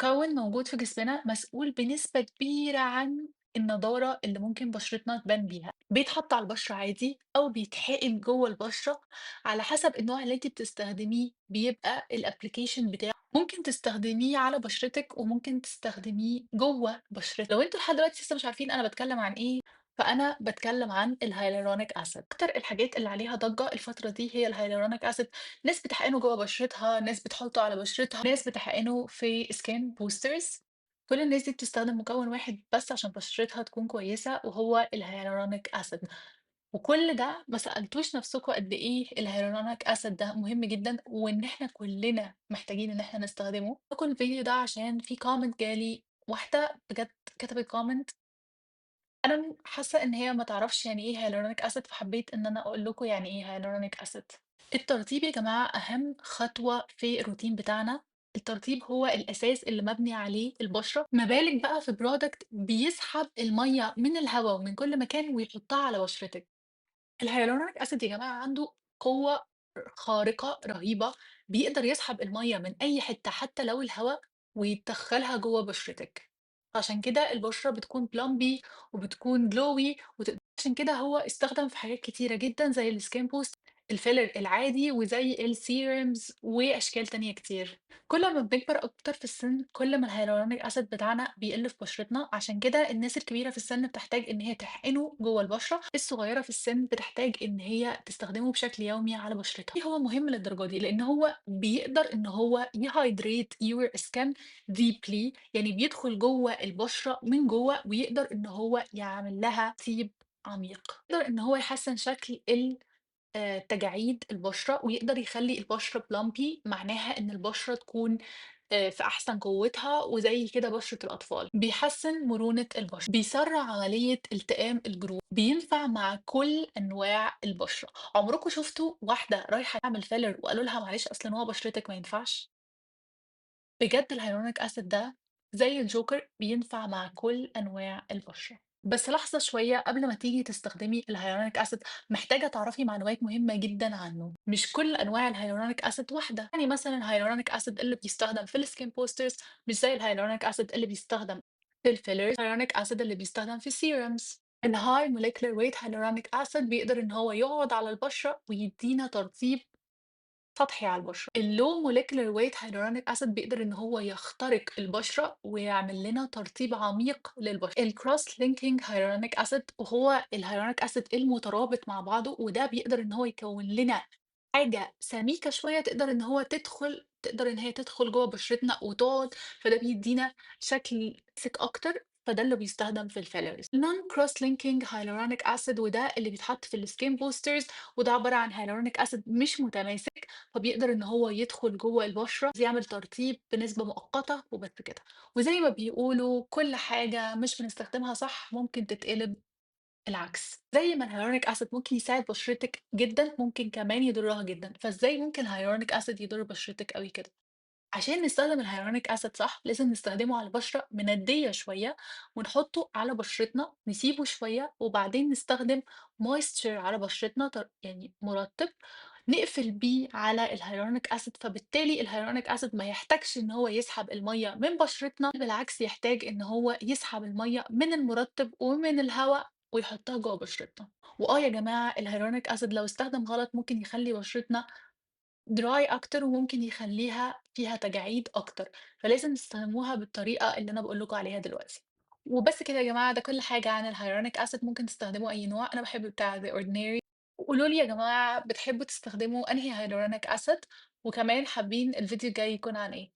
مكون موجود في جسمنا مسؤول بنسبة كبيرة عن النضارة اللي ممكن بشرتنا تبان بيها، بيتحط على البشرة عادي أو بيتحقن جوه البشرة على حسب النوع اللي انت بتستخدميه بيبقى الابليكيشن بتاعه. ممكن تستخدميه على بشرتك وممكن تستخدميه جوه بشرتك. لو انتوا لحد دلوقتي لسه مش عارفين انا بتكلم عن ايه، فانا بتكلم عن الهيالورونيك اسيد. اكتر الحاجات اللي عليها ضجة الفترة دي هي الهيالورونيك اسيد. ناس بتحقنه جوه بشرتها، ناس بتحطه على بشرتها، ناس بتحقنه في سكين بوسترز. كل الناس دي بتستخدم مكون واحد بس عشان بشرتها تكون كويسة وهو الهيالورونيك اسيد. وكل ده ما سألتوش نفسكم قد ايه الهيالورونيك اسيد ده مهم جدا وان احنا كلنا محتاجين ان احنا نستخدمه. لكم الفيديو ده عشان في كومنت جالي، واحدة بجد كتبت كومنت أنا حاسة إن هي ما تعرفش يعني إيه hyaluronic acid، فحبيت إن أنا أقول لكم يعني إيه hyaluronic acid. الترطيب يا جماعة أهم خطوة في الروتين بتاعنا. الترطيب هو الأساس اللي مبني عليه البشرة، ما بالك بقى في product بيسحب المَيّة من الهوا ومن كل مكان ويحطها على بشرتِك. الهيالورونيك أسيد يا جماعة عنده قوة خارقة رهيبة، بيقدر يسحب المَيّة من أي حتة حتى لو الهوا ويدخّلها جوّه بشرتِك. عشان كده البشرة بتكون plumpy وبتكون glowy عشان كده هو استخدم في حاجات كتيرة جدًا زي الskin boost، الfiller العادي وزي الserums وأشكال تانية كتير. كل ما بنكبر أكتر في السن كل ما الهيالورونيك أسيد بتاعنا بيقل في بشرتنا، عشان كده الناس الكبيرة في السن بتحتاج إن هي تحقنه جوه البشرة، الصغيرة في السن بتحتاج إن هي تستخدمه بشكل يومي على بشرتها. ليه هو مهم للدرجة دي؟ لأن هو بيقدر إن هو يhydrate your skin deeply، يعني بيدخل جوه البشرة من جوه ويقدر إن هو يعمل لها طيب عميق، يقدر إن هو يحسن شكل تجاعيد البشرة ويقدر يخلّي البشرة plumpy، معناها إن البشرة تكون في أحسن قوتها وزي كده بشرة الأطفال. بيحسّن مرونة البشرة، بيسرّع عملية التئام الجروح، بينفع مع كل أنواع البشرة. عمركم شفتوا واحدة رايحة تعمل filler وقالوا لها معلش أصل نوع بشرتِك ما ينفعش؟ بجد الهيالورونيك أسيد ده زي الجوكر بينفع مع كل أنواع البشرة. بس لحظة شوية قبل ما تيجي تستخدمي الهيالورونيك أسيد محتاجة تعرفي معلومات مهمة جدا عنه. مش كل أنواع الهيالورونيك أسيد واحدة، يعني مثلا الهيالورونيك أسيد اللي بيستخدم في السكين بوسترز مش زي الهيالورونيك أسيد اللي بيستخدم في الفيلرز، الهيالورونيك أسيد اللي بيستخدم في السيرمز. الهاي موليكولر ويت هيالورونيك أسيد بيقدر إن هو يقعد على البشرة ويدينا ترطيب سطحي على البشرة. الlow molecular weight hyaluronic acid بيقدر إن هو يخترق البشرة ويعمل لنا ترطيب عميق للبشرة. الcross linking hyaluronic acid وهو الhyaluronic acid المترابط مع بعضه، وده بيقدر إن هو يكون لنا حاجة سميكة شوية تقدر إن هي تدخل جوه بشرتنا وتقعد، فده بيدينا شكل ماسك أكتر، فده اللي بيستخدم في الفيلرز. non cross linking hyaluronic acid وده اللي بيتحط في السكين بوسترز، وده عبارة عن hyaluronic acid مش متماسك، فبيقدر إن هو يدخل جوه البشرة يعمل ترطيب بنسبة مؤقتة وبس كده. وزي ما بيقولوا كل حاجة مش بنستخدمها صح ممكن تتقلب العكس. زي ما الهيالورونيك أسيد ممكن يساعد بشرتك جدًا، ممكن كمان يضرها جدًا، فإزاي ممكن الهيالورونيك أسيد يضر بشرتك أوي كده؟ عشان نستخدم الهيالورونيك أسيد صح لازم نستخدمه على بشرة مندية شوية ونحطه على بشرتنا نسيبه شوية وبعدين نستخدم moisture على بشرتنا يعني مرطب نقفل بيه على الهيالورونيك أسيد، فبالتالي الهيالورونيك أسيد ما يحتاجش إن هو يسحب المَيّة من بشرتنا، بالعكس يحتاج إن هو يسحب المَيّة من المرطب ومن الهوا ويحطها جوه بشرتنا. يا جماعة الهيالورونيك أسيد لو استخدم غلط ممكن يخلي بشرتنا dry أكتر وممكن يخلّيها فيها تجاعيد أكتر، فلازم تستخدموها بالطريقة اللي أنا باقول لكم عليها دلوقتي. وبس كده يا جماعة، ده كل حاجة عن الhyaluronic acid، ممكن تستخدموا أي نوع، أنا باحب بتاع The Ordinary. وقولوا لي يا جماعة بتحبوا تستخدموا أنهي hyaluronic acid، وكمان حابين الفيديو الجاي يكون عن إيه؟